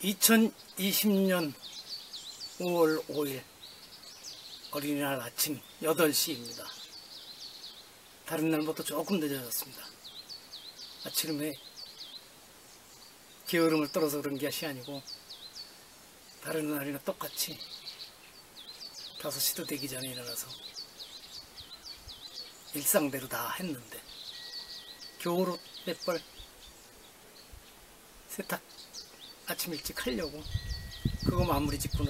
2020년 5월 5일 어린이날 아침 8시입니다. 다른 날보다 조금 늦어졌습니다. 아침에 게으름을 떨어서 그런 것이 아니고 다른 날이나 똑같이 5시도 되기 전에 일어나서 일상대로 다 했는데 겨울옷 몇 벌 세탁 아침 일찍 하려고 그거 마무리 짓고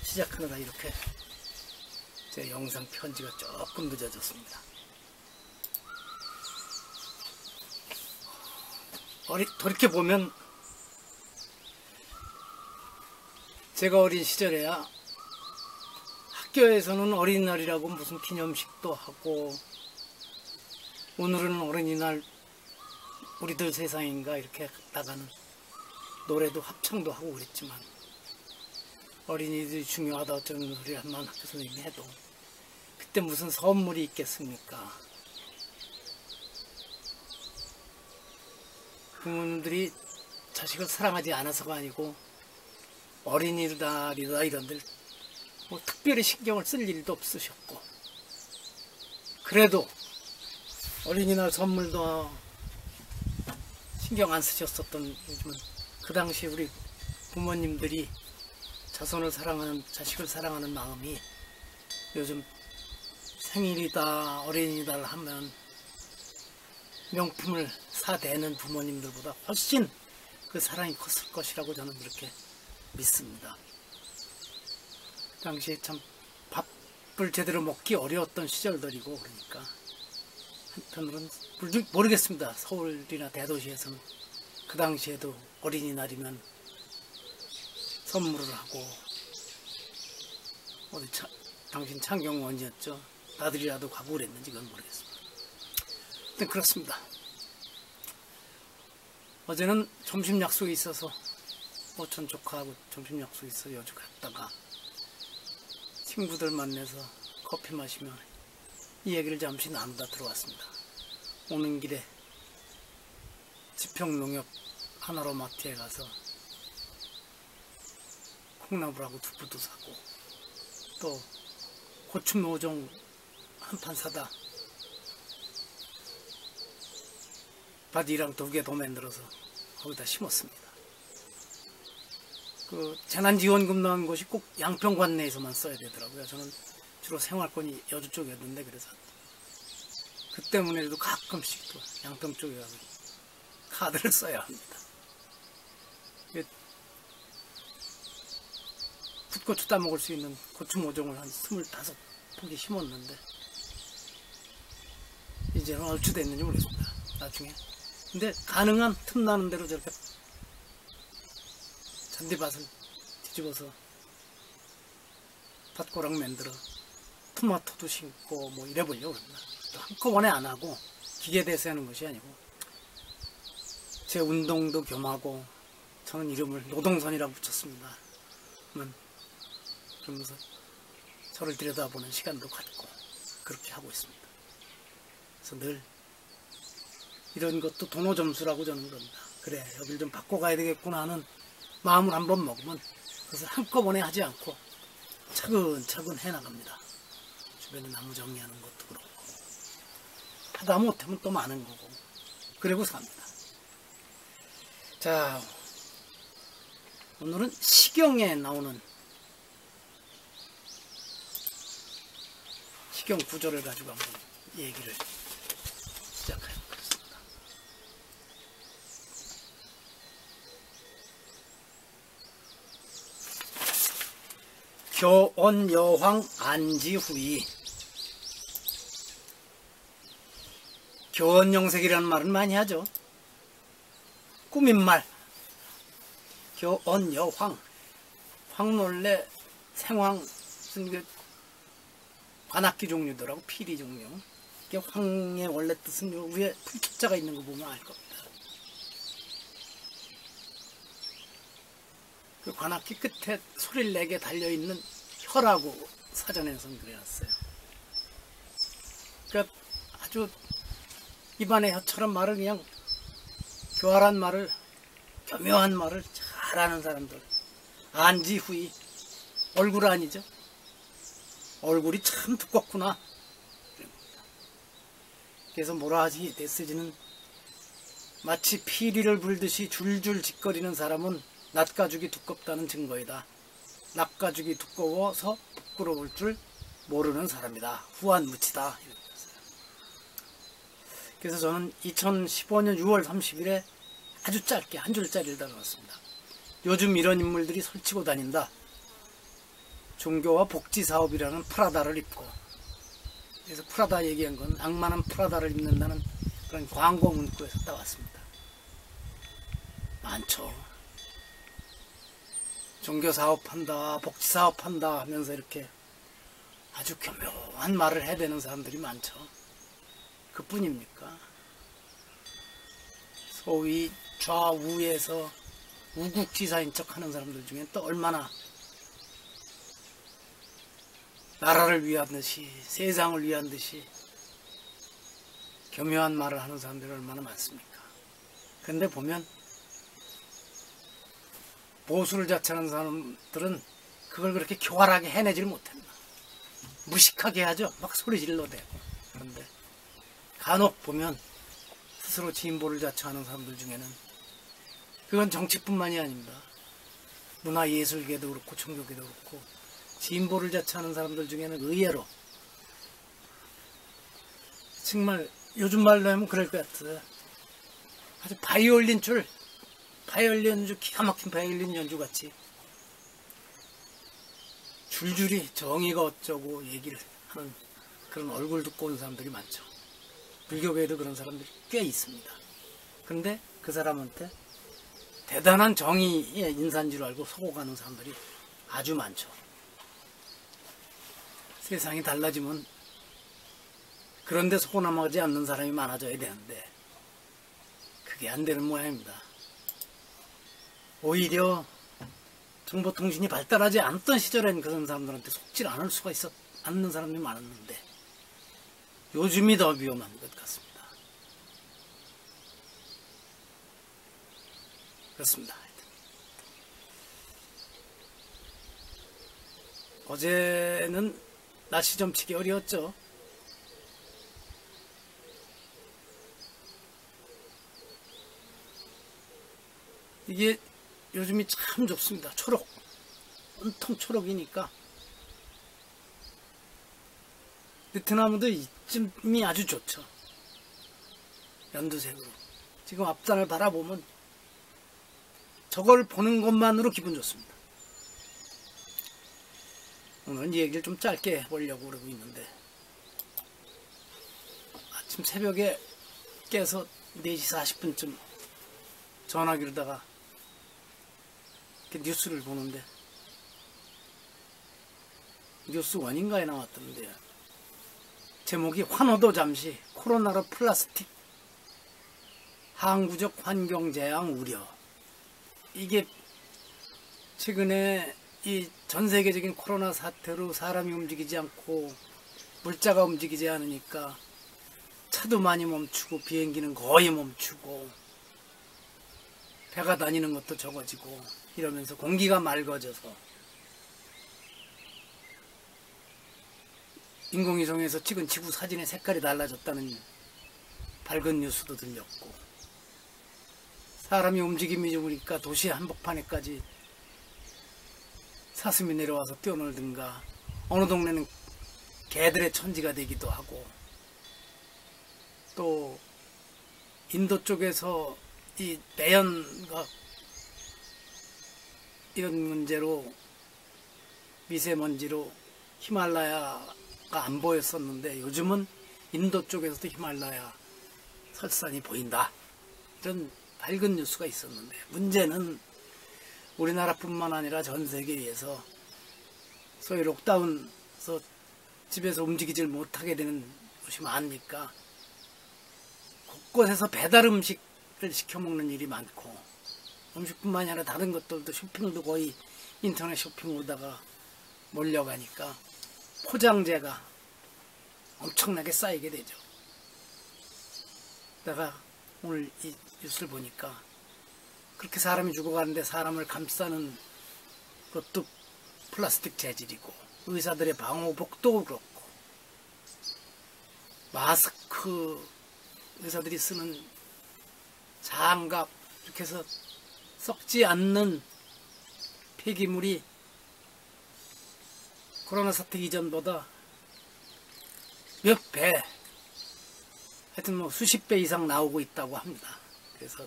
시작하느라 이렇게 제 영상 편지가 조금 늦어졌습니다. 돌이켜보면 제가 어린 시절에야 학교에서는 어린이날이라고 무슨 기념식도 하고 오늘은 어린이날 우리들 세상인가 이렇게 나가는 노래도 합창도 하고 그랬지만 어린이들이 중요하다 어쩌는 소리 한만 학교 선생님이 해도 그때 무슨 선물이 있겠습니까? 부모님들이 자식을 사랑하지 않아서가 아니고 어린이날이다 이런들 뭐 특별히 신경을 쓸 일도 없으셨고 그래도 어린이날 선물도 신경 안 쓰셨었던 요즘은 그 당시 우리 부모님들이 자손을 사랑하는 자식을 사랑하는 마음이 요즘 생일이다 어린이날 하면 명품을 사대는 부모님들보다 훨씬 그 사랑이 컸을 것이라고 저는 그렇게 믿습니다. 그 당시에 참 밥을 제대로 먹기 어려웠던 시절들이고 그러니까 한편으로는 모르겠습니다. 서울이나 대도시에서는 그 당시에도 어린이날이면 선물을 하고 어디 당신 창경원이었죠. 나들이라도 가고 그랬는지 그건 모르겠습니다. 하여튼 그렇습니다. 어제는 점심 약속이 있어서 오촌 조카하고 점심 약속이 있어서 여주 갔다가 친구들 만나서 커피 마시며 이 얘기를 잠시 나누다 들어왔습니다. 오는 길에 지평농협 하나로마트에 가서 콩나물하고 두부도 사고 또 고추 모종 한 판 사다 바디랑 2개 더 만들어서 거기다 심었습니다. 그 재난지원금 나온 곳이 꼭 양평관내에서만 써야 되더라고요. 저는 주로 생활권이 여주 쪽이었는데 그래서 그 때문에도 가끔씩 또 양평 쪽에 가서 카드를 써야 합니다. 풋고추 따먹을 수 있는 고추 모종을 한 25포기 심었는데 이제는 얼추 됐는지 모르겠습니다. 나중에 근데 가능한 틈나는 대로 저렇게 잔디밭을 뒤집어서 밭고랑 만들어 토마토도 심고 뭐 이래보려고 합니다. 또 한꺼번에 안 하고 기계대서 하는 것이 아니고 제 운동도 겸하고 저는 이름을 노동선이라고 붙였습니다. 그러면서 저를 들여다보는 시간도 갖고 그렇게 하고 있습니다. 그래서 늘 이런 것도 도노점수라고 저는 그럽니다. 그래 여길 좀 바꿔가야 되겠구나 하는 마음을 한번 먹으면 그것을 한꺼번에 하지 않고 차근차근 해나갑니다. 주변에 나무 정리하는 것도 그렇고 하다 못하면 또 많은 거고 그리고 삽니다. 자, 오늘은 시경에 나오는 시경 구조를 가지고 한번 얘기를 시작해보겠습니다. 교원여황 안지후이. 교원영색이라는 말은 많이 하죠. 꾸민말. 교원여황. 황놀래 생황 무슨 관악기 종류더라고. 피리 종류. 이게 황의 원래 뜻은 요 위에 풀자가 있는 거 보면 알 겁니다. 그 관악기 끝에 소리를 내게 달려있는 혀라고 사전에서는 그려놨어요. 그러니까 아주 입안의 혀처럼 말을 그냥 교활한 말을, 교묘한 말을 잘 잘하는 사람들, 안지후이, 얼굴 아니죠? 얼굴이 참 두껍구나. 그래서 뭐라 하지, 메시지는 마치 피리를 불듯이 줄줄 짓거리는 사람은 낫가죽이 두껍다는 증거이다. 낫가죽이 두꺼워서 부끄러울 줄 모르는 사람이다. 후한무치다. 그래서 저는 2015년 6월 30일에 아주 짧게 한 줄짜리를 달아놨습니다. 요즘 이런 인물들이 설치고 다닌다. 종교와 복지사업이라는 프라다를 입고. 그래서 프라다 얘기한 건 악마는 프라다를 입는다는 그런 광고 문구에서 따왔습니다. 많죠. 종교사업한다, 복지사업한다 하면서 이렇게 아주 교묘한 말을 해대는 사람들이 많죠. 그뿐입니까? 소위 좌우에서 우국지사인 척 하는 사람들 중에 또 얼마나 나라를 위한 듯이, 세상을 위한 듯이 교묘한 말을 하는 사람들이 얼마나 많습니까? 그런데 보면 보수를 자처하는 사람들은 그걸 그렇게 교활하게 해내질 못합니다. 무식하게 하죠. 막 소리 질러대고. 그런데 간혹 보면 스스로 진보를 자처하는 사람들 중에는 그건 정치뿐만이 아닙니다. 문화예술계도 그렇고 종교계도 그렇고 진보를 자처하는 사람들 중에는 의외로 정말 요즘 말로 하면 그럴 것 같아. 아주 바이올린 연주, 기가 막힌 바이올린 연주같이 줄줄이 정의가 어쩌고 얘기를 하는 그런 얼굴 듣고 온 사람들이 많죠. 불교계에도 그런 사람들이 꽤 있습니다. 그런데 그 사람한테 대단한 정의의 인사인 줄 알고 속아가는 사람들이 아주 많죠. 세상이 달라지면 그런데 속고 넘어가지 않는 사람이 많아져야 되는데 그게 안 되는 모양입니다. 오히려 정보통신이 발달하지 않던 시절엔 그런 사람들한테 속질 않을 수가 않는 사람들이 많았는데 요즘이 더 위험한 것 같습니다. 그렇습니다. 어제는 날씨 좀 치기 어려웠죠. 이게 요즘이 참 좋습니다. 초록, 온통 초록이니까 베트남도 이쯤이 아주 좋죠. 연두색으로. 지금 앞산을 바라보면 저걸 보는 것만으로 기분 좋습니다. 오늘 이 얘기를 좀 짧게 해보려고 그러고 있는데 아침 새벽에 깨서 4시 40분쯤 전화기로다가 뉴스를 보는데 뉴스 원인가에 나왔던데 제목이 환호도 잠시 코로나로 플라스틱 항구적 환경재앙 우려. 이게 최근에 이 전 세계적인 코로나 사태로 사람이 움직이지 않고 물자가 움직이지 않으니까 차도 많이 멈추고 비행기는 거의 멈추고 배가 다니는 것도 적어지고 이러면서 공기가 맑아져서 인공위성에서 찍은 지구 사진의 색깔이 달라졌다는 밝은 뉴스도 들렸고 사람이 움직임이 좋으니까 도시 한복판에까지 사슴이 내려와서 뛰어놀든가 어느 동네는 개들의 천지가 되기도 하고 또 인도 쪽에서 이 매연과 이런 문제로 미세먼지로 히말라야가 안 보였었는데 요즘은 인도 쪽에서도 히말라야 설산이 보인다. 이런 밝은 뉴스가 있었는데 문제는 우리나라뿐만 아니라 전 세계에서 소위 록다운에서 집에서 움직이질 못하게 되는 곳이 많으니까 곳곳에서 배달 음식을 시켜 먹는 일이 많고 음식뿐만이 아니라 다른 것들도 쇼핑도 거의 인터넷 쇼핑으로다가 몰려가니까 포장재가 엄청나게 쌓이게 되죠. 그러다가 오늘 이 뉴스를 보니까 그렇게 사람이 죽어가는데 사람을 감싸는 것도 플라스틱 재질이고, 의사들의 방호복도 그렇고, 마스크, 의사들이 쓰는 장갑, 이렇게 해서 썩지 않는 폐기물이 코로나 사태 이전보다 몇 배, 하여튼 뭐 수십 배 이상 나오고 있다고 합니다. 그래서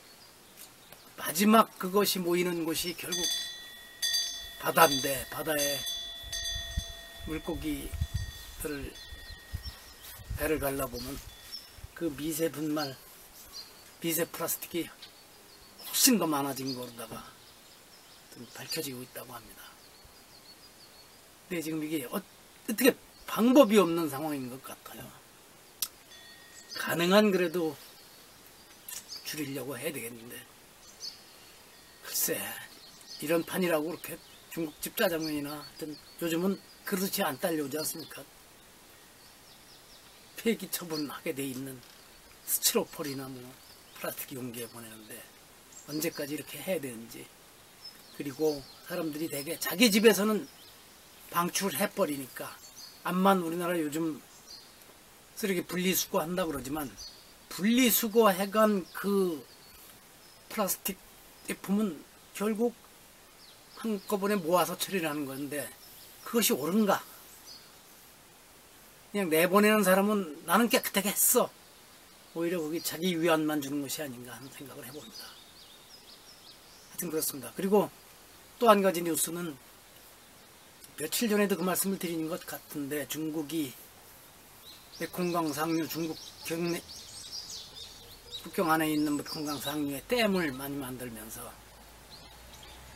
마지막 그것이 모이는 곳이 결국 바다인데, 바다에 물고기들을 배를 갈라보면 그 미세 분말, 미세 플라스틱이 훨씬 더 많아진 거로다가 좀 밝혀지고 있다고 합니다. 근데 지금 이게 어떻게 방법이 없는 상황인 것 같아요. 가능한 그래도 줄이려고 해야 되겠는데, 글쎄 이런 판이라고 그렇게 중국집 짜장면이나 하여튼 요즘은 그릇이 안 딸려오지 않습니까? 폐기 처분하게 돼 있는 스티로폴이나 뭐 플라스틱 용기에 보내는데 언제까지 이렇게 해야 되는지, 그리고 사람들이 대개 자기 집에서는 방출을 해버리니까, 암만 우리나라 요즘 쓰레기 분리수거 한다 그러지만 분리수거 해간 그 플라스틱 제품은 결국 한꺼번에 모아서 처리를 하는 건데, 그것이 옳은가? 그냥 내보내는 사람은 나는 깨끗하게 했어, 오히려 거기 자기 위안만 주는 것이 아닌가 하는 생각을 해봅니다. 하여튼 그렇습니다. 그리고 또 한 가지 뉴스는 며칠 전에도 그 말씀을 드린 것 같은데, 중국이 메콩강 상류, 중국 경내 국경 안에 있는 메콩강 상류에 댐을 많이 만들면서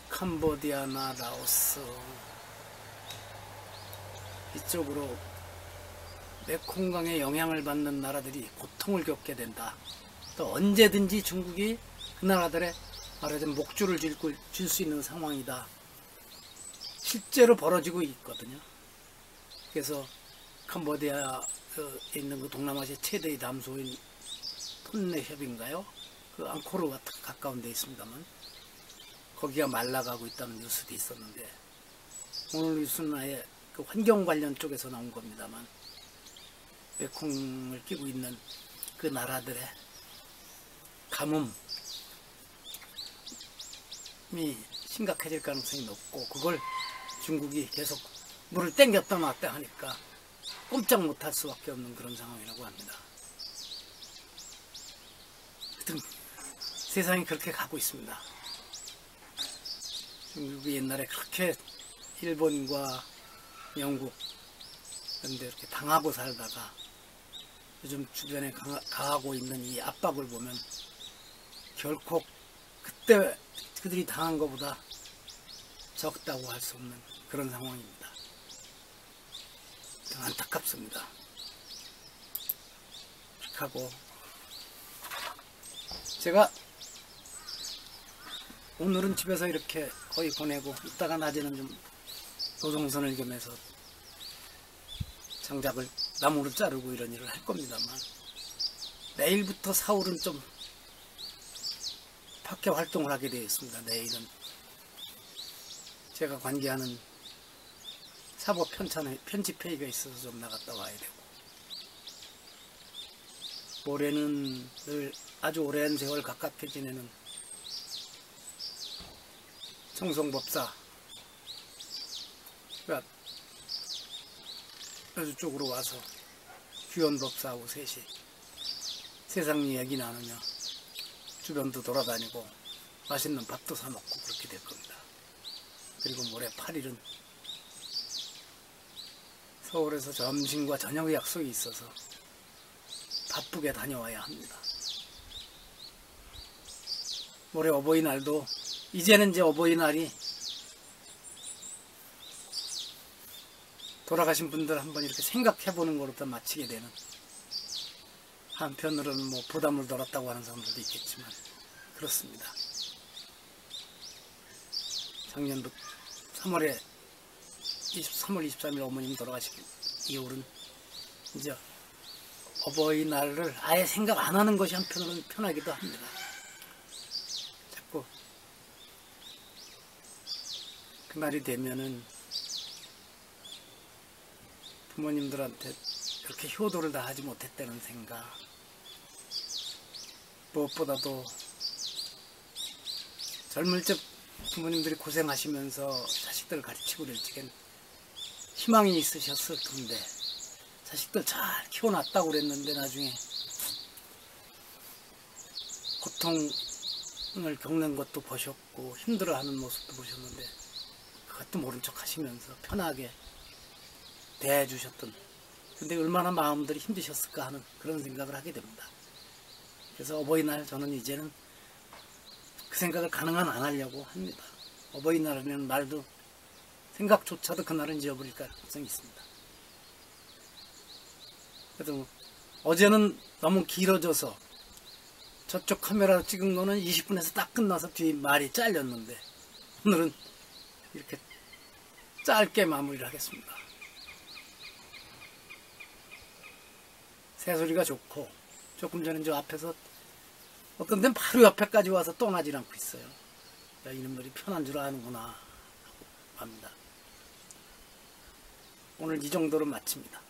캄보디아나 라오스 이쪽으로 메콩강의 영향을 받는 나라들이 고통을 겪게 된다. 또 언제든지 중국이 그 나라들의 말하자면 목줄을 줄 수 있는 상황이다. 실제로 벌어지고 있거든요. 그래서 캄보디아에 있는 그 동남아시아 최대의 담소인 톤레협인가요? 그 앙코르와 가까운 데 있습니다만 거기가 말라가고 있다는 뉴스도 있었는데, 오늘 뉴스는 아예 그 환경 관련 쪽에서 나온 겁니다만, 메콩을 끼고 있는 그 나라들의 가뭄이 심각해질 가능성이 높고, 그걸 중국이 계속 물을 땡겼다 놨다 하니까 꼼짝 못할 수밖에 없는 그런 상황이라고 합니다. 하여튼 세상이 그렇게 가고 있습니다. 중국이 옛날에 그렇게 일본과 영국 그런데 이렇게 당하고 살다가 요즘 주변에 가하고 있는 이 압박을 보면 결코 그때 그들이 당한 것보다 적다고 할 수 없는 그런 상황입니다. 안타깝습니다. 하고 제가 오늘은 집에서 이렇게 거의 보내고, 이따가 낮에는 좀 노동선을 겸해서 장작을 나무를 자르고 이런 일을 할 겁니다만, 내일부터 사흘은 좀 밖에 활동을 하게 되어 있습니다. 내일은 제가 관계하는 사법 편집회의가 있어서 좀 나갔다 와야 되고, 모레는 늘 아주 오랜 세월 가깝게 지내는 청송법사가 여주 쪽으로 와서 규현법사하고 셋이 세상 이야기 나누며 주변도 돌아다니고 맛있는 밥도 사 먹고 그렇게 될 겁니다. 그리고 모레 8일은 서울에서 점심과 저녁 약속이 있어서 바쁘게 다녀와야 합니다. 모레 어버이날도, 이제는 이제 어버이날이 돌아가신 분들 한번 이렇게 생각해보는 것부터 마치게 되는, 한편으로는 뭐 부담을 덜었다고 하는 사람들도 있겠지만 그렇습니다. 작년도 3월 23일 어머님 돌아가신 이후로는 이제 어버이날을 아예 생각 안 하는 것이 한편으로는 편하기도 합니다. 자꾸 그날이 되면은 부모님들한테 이렇게 효도를 다 하지 못했다는 생각, 무엇보다도 젊을 적 부모님들이 고생하시면서 자식들을 가르치고 그럴 적엔 희망이 있으셨을 텐데 자식들 잘 키워놨다고 그랬는데 나중에 고통을 겪는 것도 보셨고 힘들어하는 모습도 보셨는데 그것도 모른 척 하시면서 편하게 대해주셨던, 근데 얼마나 마음들이 힘드셨을까 하는 그런 생각을 하게 됩니다. 그래서 어버이날 저는 이제는 그 생각을 가능한 안 하려고 합니다. 어버이날이라는 말도 생각조차도 그날은 지어버릴 가능성이 있습니다. 그래도 어제는 너무 길어져서 저쪽 카메라로 찍은 거는 20분에서 딱 끝나서 뒤 말이 잘렸는데 오늘은 이렇게 짧게 마무리를 하겠습니다. 새소리가 좋고 조금 전에 저 앞에서 어떤 데는 바로 옆에까지 와서 떠나질 않고 있어요. 야, 이놈들이 편한 줄 아는구나 하고 합니다. 오늘 이 정도로 마칩니다.